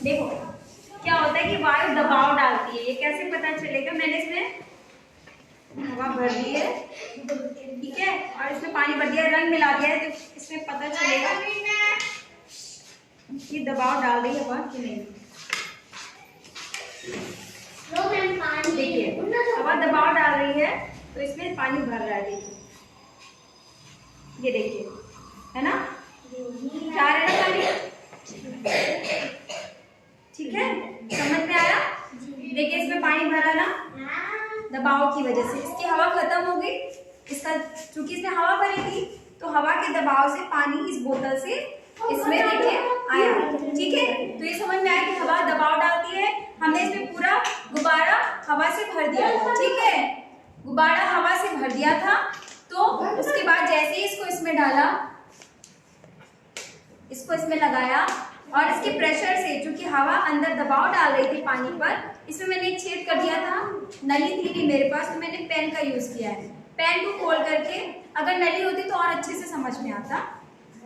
देखो क्या होता है कि वायु दबाव डालती है, ये कैसे पता चलेगा? मैंने इसमें हवा भर दी है, ठीक है, और इसमें पानी भर दिया, रंग मिला दिया है, तो इसमें पता चलेगा कि दबाव डाल रही है हवा कि नहीं। देखिए हवा दबाव डाल रही है तो इसमें पानी भर रहा है, देखिए ये देखिए, है ना, जा रहा है पानी, ठीक है, समझ में आया? देखिए इसमें पानी भरा ना, दबाव की वजह से इसकी हवा खत्म हो गई, इसका चूंकि इसमें हवा भरी थी तो हवा के दबाव से पानी इस बोतल से इसमें देखिए आया, ठीक है। तो ये समझ में आया कि हवा दबाव डालती है। हमने इसमें पूरा गुब्बारा हवा से भर दिया था, ठीक है, गुब्बारा हवा से भर दिया था। तो उसके बाद जैसे ही इसको इसमें डाला, इसको इसमें लगाया और इसके प्रेशर से, चूंकि हवा अंदर दबाव डाल रही थी पानी पर, इसमें मैंने एक छेद कर दिया था, नली थी नहीं मेरे पास तो मैंने पेन का यूज किया है। पेन को खोल करके, अगर नली होती तो और अच्छे से समझ में आता,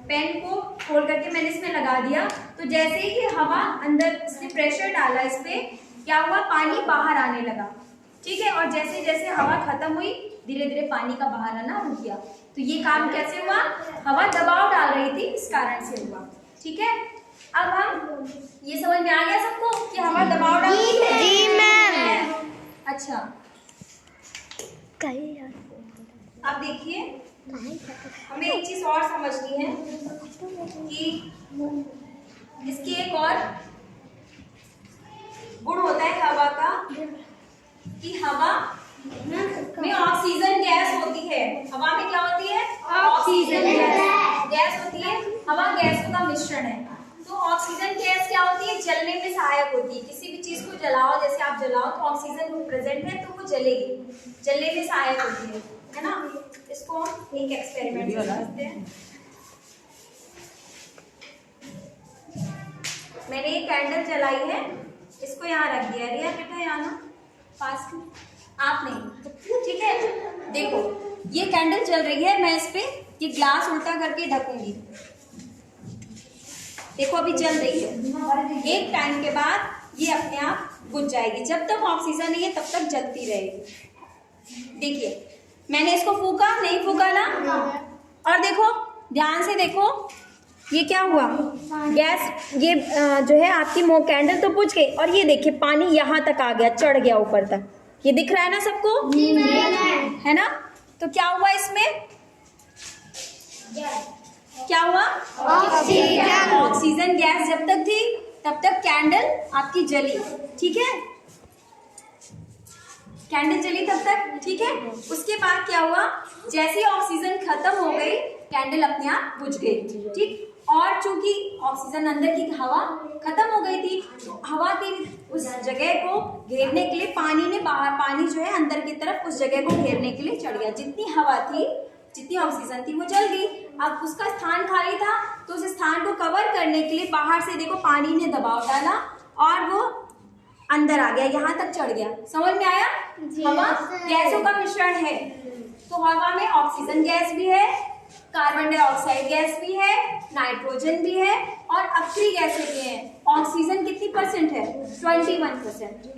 पेन को खोल करके मैंने इसमें लगा दिया। तो जैसे ही हवा अंदर इसने प्रेशर डाला, इस पे क्या हुआ, पानी बाहर आने लगा, ठीक है, और जैसे जैसे हवा खत्म हुई धीरे धीरे पानी का बाहर आना रुक गया। तो ये काम कैसे हुआ, हवा दबाव डाल रही थी इस कारण से हुआ, ठीक है। अब हम ये समझ में आ गया सबको कि हवा दबाव डाल रही है? जी मैम। अच्छा अब देखिए हमें एक चीज और समझनी है कि इसकी एक और गुण होता है हवा का, कि हवा में ऑक्सीजन गैस होती है। हवा में क्या होती है? ऑक्सीजन गैस होती है। हवा गैसों का मिश्रण है। तो ऑक्सीजन गैस क्या होती है, जलने में सहायक होती है। किसी भी चीज को जलाओ, जैसे आप जलाओ तो ऑक्सीजन प्रेजेंट है तो वो जलेगी, जलने में सहायक होती है ना। इसको हम एक एक्सपेरिमेंट से समझते हैं। मैंने एक कैंडल जलाई है, इसको यहाँ रख दिया, रिया बेटा यहाँ ना पास में, आप नहीं, ठीक है। देखो ये कैंडल जल रही है, मैं इस पे ये ग्लास उल्टा करके ढकूंगी, देखो अभी जल रही है। एक टाइम के बाद ये अपने आप बुझ जाएगी, जब तक ऑक्सीजन नहीं है तब तक जलती रहेगी। देखिए मैंने इसको फूका, नहीं फूका ना, और देखो ध्यान से देखो ये क्या हुआ, गैस ये जो है आपकी कैंडल तो बुझ गई, और ये देखिए पानी यहाँ तक आ गया, चढ़ गया ऊपर तक, ये दिख रहा है ना सबको, है ना। तो क्या हुआ इसमें, क्या हुआ, ऑक्सीजन गैस जब तक थी तब तक कैंडल आपकी जली, ठीक है, कैंडल जली तब तक, ठीक है। उसके बाद क्या हुआ, जैसे ही ऑक्सीजन खत्म हो गई कैंडल अपने आप बुझ गई, ठीक। और चूंकि ऑक्सीजन अंदर की हवा खत्म हो गई थी तो हवा की उस जगह को घेरने के लिए पानी ने बाहर, पानी जो है अंदर की तरफ उस जगह को घेरने के लिए चढ़ गया। जितनी हवा थी, जितनी ऑक्सीजन थी वो जल गई। अब उसका स्थान खाली था तो उस स्थान को कवर करने के लिए बाहर से देखो पानी ने दबाव डाला और वो अंदर आ गया, यहाँ तक चढ़ गया। समझ में आया? हवा गैसों का मिश्रण है, तो हवा में ऑक्सीजन गैस भी है, कार्बन डाइऑक्साइड गैस भी है, नाइट्रोजन भी है और अक्रिय गैसें भी हैं। ऑक्सीजन कितनी परसेंट है? 21%,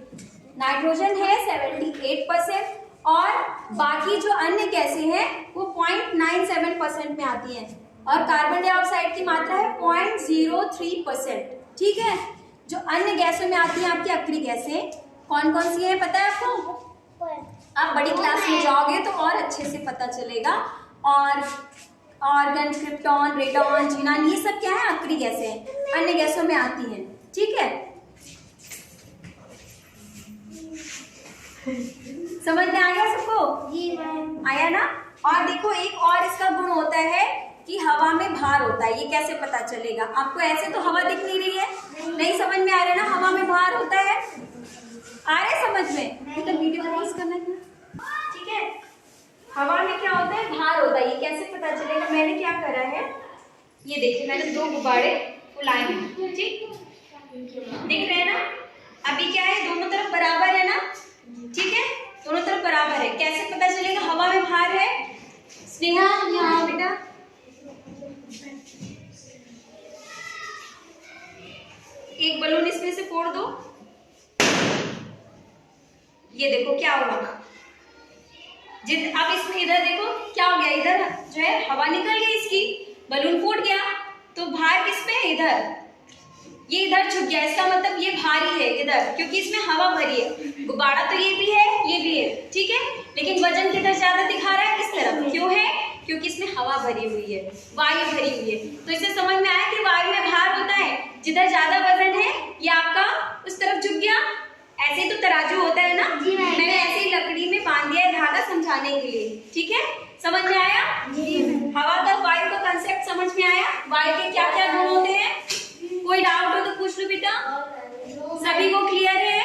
नाइट्रोजन है 78% और बाकी जो अन्य गैसें हैं वो 0.97% में आती हैं और कार्बन डाइऑक्साइड की मात्रा है 0.03%, ठीक है। जो अन्य गैसों में आती हैं आपकी अक्रिय गैसें कौन कौन सी हैं पता है आपको? आप बड़ी क्लास में जाओगे तो और अच्छे से पता चलेगा। और ऑर्गन, क्रिप्टॉन, रेडॉन, जीनान, ये सब क्या है? अक्रिय गैसें, अन्य गैसों में आती हैं, ठीक है। समझ में आ गया सबको? जी मैम। आया ना? और देखो एक और इसका गुण होता है कि हवा में भार होता है। ये कैसे पता चलेगा? आपको ऐसे तो हवा दिख नहीं रही है, नहीं समझ में आ रहा है ना? हवा में भार होता है, आ रहा है समझ में? तो वीडियो पॉज करना है, ठीक है। हवा में क्या होता है? भार होता है। ये कैसे पता चलेगा? मैंने क्या करा है, ये देखिए मैंने 2 गुब्बारे फुलाए हैं, ठीक, दिख रहे हैं ना? अभी क्या है, दोनों तरफ बराबर है ना, ठीक है, दोनों तरफ बराबर है। कैसे पता चलेगा हवा में भार है? स्नेहा यहाँ बेटा, एक बलून इसमें से फोड़ दो, ये देखो क्या हुआ। अब इसमें इधर देखो क्या हो गया, इधर जो है हवा निकल गई इसकी, बलून फूट गया। तो भार किस पे है, इधर, ये इधर छुप गया, इसका मतलब ये भारी है इधर, क्योंकि इसमें हवा भरी है। गुब्बारा तो ये भी है, ये भी है, ठीक है, लेकिन वजन किधर ज्यादा दिखा रहा है, इस तरफ। क्यों है, क्योंकि इसमें हवा भरी हुई है, वायु भरी हुई है। तो इससे समझ में आया कि वायु में भार होता है, जिधर ज्यादा वजन है ये आपका उस तरफ झुक गया। ऐसे ही तो तराजू होता है ना, मैंने ऐसे ही लकड़ी में बांध दिया है धागा समझाने के लिए, ठीक है, समझ में आया? हवा का वायु का कंसेप्ट समझ में आया? वायु के क्या क्या गुण होते हैं? कोई डाउट हो तो पूछ लो बेटा, सभी को क्लियर है?